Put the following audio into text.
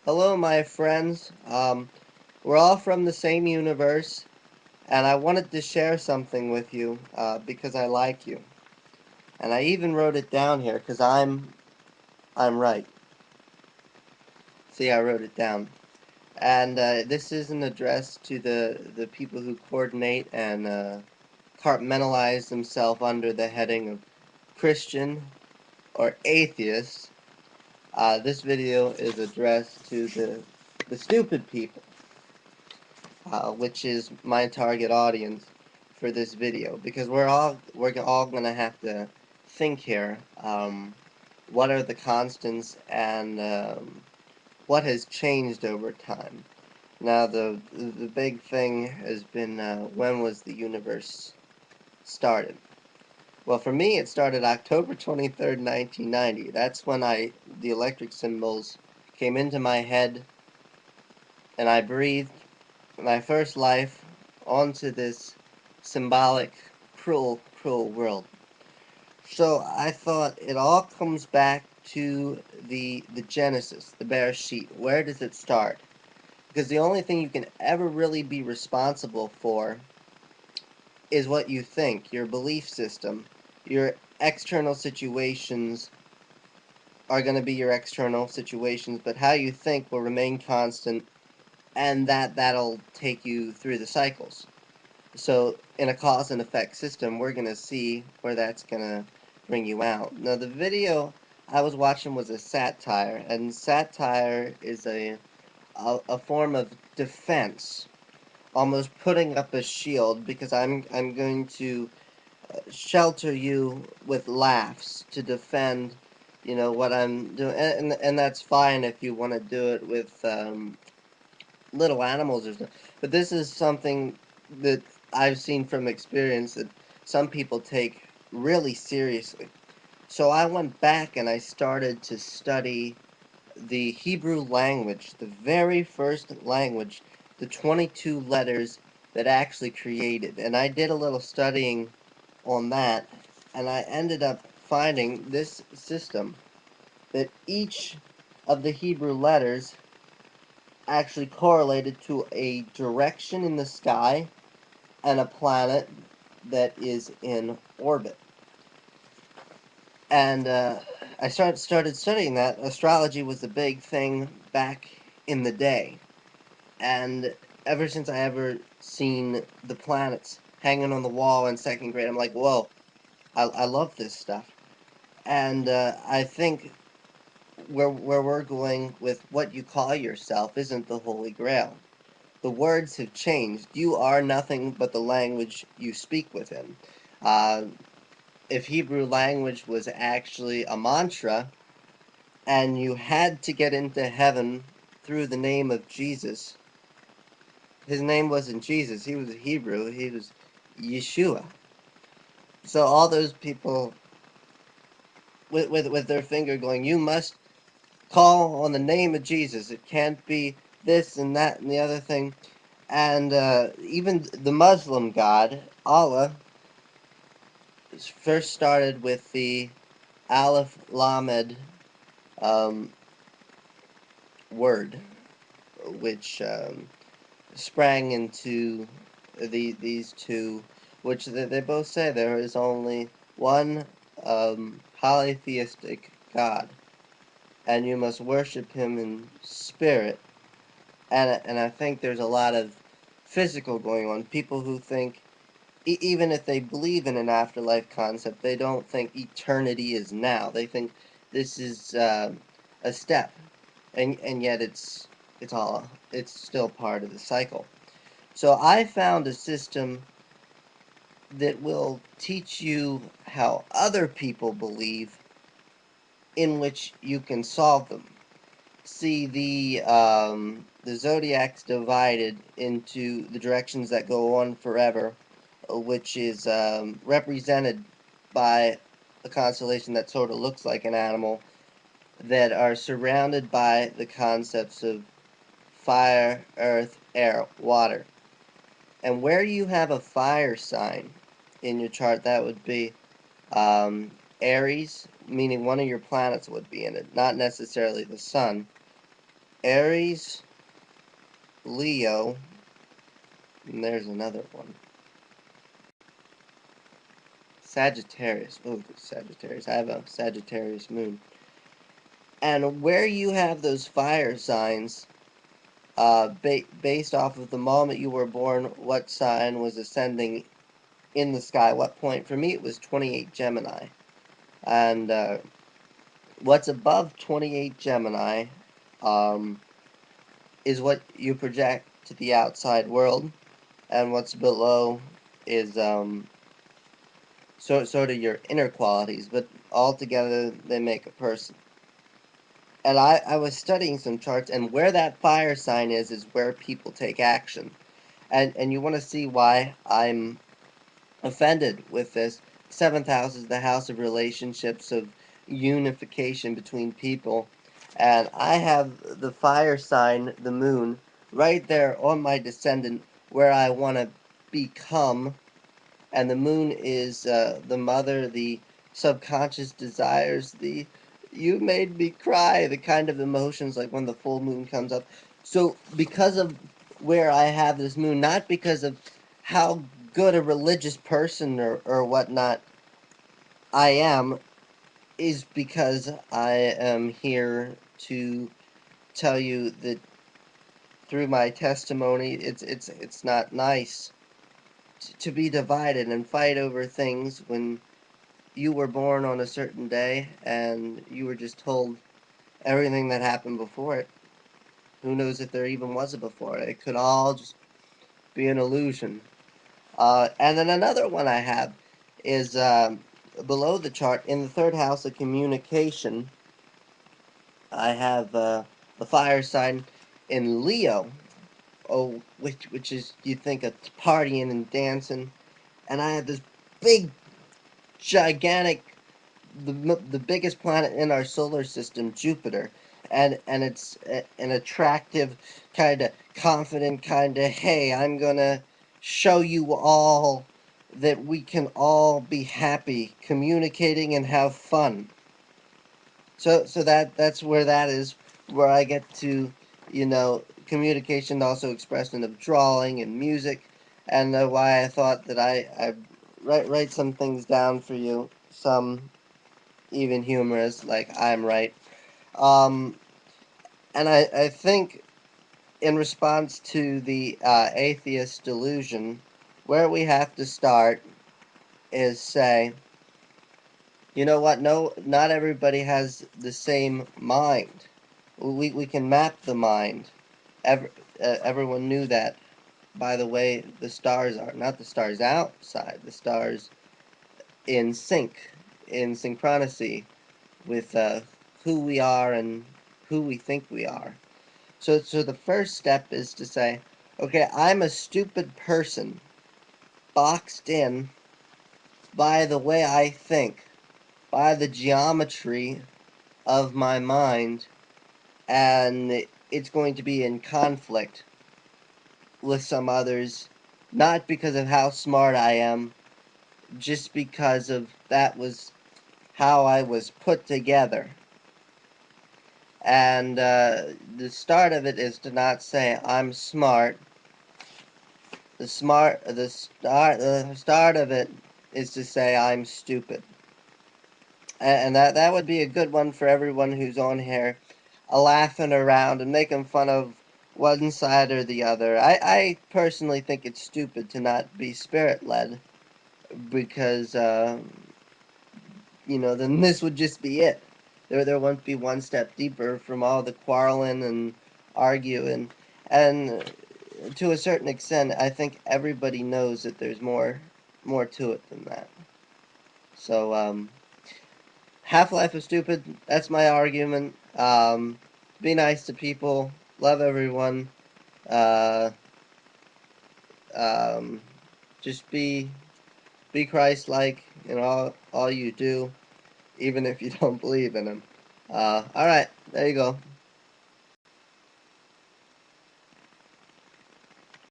Hello, my friends. We're all from the same universe, and I wanted to share something with you because I like you. And I even wrote it down here because I'm right. See, I wrote it down. And this is an address to the people who coordinate and compartmentalize themselves under the heading of Christian or atheist. This video is addressed to the stupid people, which is my target audience for this video, because we're all gonna have to think here. What are the constants and what has changed over time? Now, the big thing has been when was the universe started? Well, for me, it started October 23rd, 1990. That's when the electric symbols came into my head, and I breathed my first life onto this symbolic, cruel, cruel world. So I thought it all comes back to the Genesis, the Bereshit. Where does it start? Because the only thing you can ever really be responsible for is what you think, your belief system. Your external situations are going to be your external situations, but how you think will remain constant, and that'll take you through the cycles. So, in a cause and effect system, we're going to see where that's going to bring you out. Now, the video I was watching was a satire, and satire is a form of defense, almost putting up a shield, because I'm going to shelter you with laughs to defend, what I'm doing, and that's fine if you want to do it with little animals or stuff. But this is something that I've seen from experience that some people take really seriously. So I went back and I started to study the Hebrew language, the very first language, the 22 letters that actually created. And I did a little studying on that, and I ended up finding this system that each of the Hebrew letters actually correlated to a direction in the sky and a planet that is in orbit. And I started studying that. Astrology was the big thing back in the day. And ever since I ever seen the planets hanging on the wall in second grade, I'm like, whoa, I love this stuff. And I think where we're going with what you call yourself isn't the Holy Grail. The words have changed. You are nothing but the language you speak within. Uh, if Hebrew language was actually a mantra, and you had to get into heaven through the name of Jesus, his name wasn't Jesus. He was a Hebrew. He was Yeshua. So all those people with their finger going, you must call on the name of Jesus. It can't be this and that and the other thing. And even the Muslim God, Allah, first started with the Aleph Lamed um, word, which sprang into these two, which they both say there is only one polytheistic God, and you must worship him in spirit. And I think there's a lot of physical going on. People who think, even if they believe in an afterlife concept, they don't think eternity is now. They think this is a step, and yet it's still part of the cycle. So I found a system that will teach you how other people believe, in which you can solve them. See, the zodiac's divided into the directions that go on forever, which is represented by a constellation that sort of looks like an animal, that are surrounded by the concepts of fire, earth, air, water. And where you have a fire sign in your chart, that would be Aries, meaning one of your planets would be in it, not necessarily the sun. Aries, Leo, and there's another one. Sagittarius. Oh, Sagittarius. I have a Sagittarius moon. And where you have those fire signs, based off of the moment you were born, what sign was ascending in the sky, what point? For me, it was 28 Gemini. And what's above 28 Gemini um, is what you project to the outside world, and what's below is sort of your inner qualities, but all together they make a person. And I was studying some charts, and where that fire sign is where people take action. And you want to see why I'm offended with this. Seventh house is the house of relationships, of unification between people. And I have the fire sign, the moon, right there on my descendant where I want to become. And the moon is the mother, the subconscious desires, the you made me cry, the kind of emotions like when the full moon comes up. So because of where I have this moon, not because of how good a religious person or whatnot I am, is because I am here to tell you that through my testimony, it's not nice to be divided and fight over things when you were born on a certain day and you were just told everything that happened before it. Who knows if there even was a before it? It could all just be an illusion. And then another one I have is below the chart in the third house of communication. I have the fire sign in Leo. Oh, which is you think of partying and dancing, and I have this big, gigantic the biggest planet in our solar system, Jupiter, and it's an attractive, kind of confident, kind of hey, I'm gonna show you all that we can all be happy, communicating and have fun. So that's where that is, where I get to, communication also expressed in the drawing and music, and why I thought that I write some things down for you, some even humorous, like I'm right. Um, and I think in response to the atheist delusion, where we have to start is say, you know what? No, not everybody has the same mind. We can map the mind. Everyone knew that by the way the stars are. Not the stars outside, the stars in sync, in synchronicity with who we are and who we think we are. So the first step is to say, okay, I'm a stupid person, boxed in by the way I think, by the geometry of my mind, and it's going to be in conflict with some others, not because of how smart I am, just because of that was how I was put together. And the start of it is to not say I'm smart. The start of it is to say I'm stupid, and that would be a good one for everyone who's on here, laughing around and making fun of one side or the other. I personally think it's stupid to not be spirit led, because then this would just be it. There won't be one step deeper from all the quarreling and arguing, and to a certain extent, I think everybody knows that there's more to it than that. So Half-Life is stupid. That's my argument. Be nice to people. Love everyone. Uh, um, just be Christ-like in all you do, even if you don't believe in him. All right, there you go.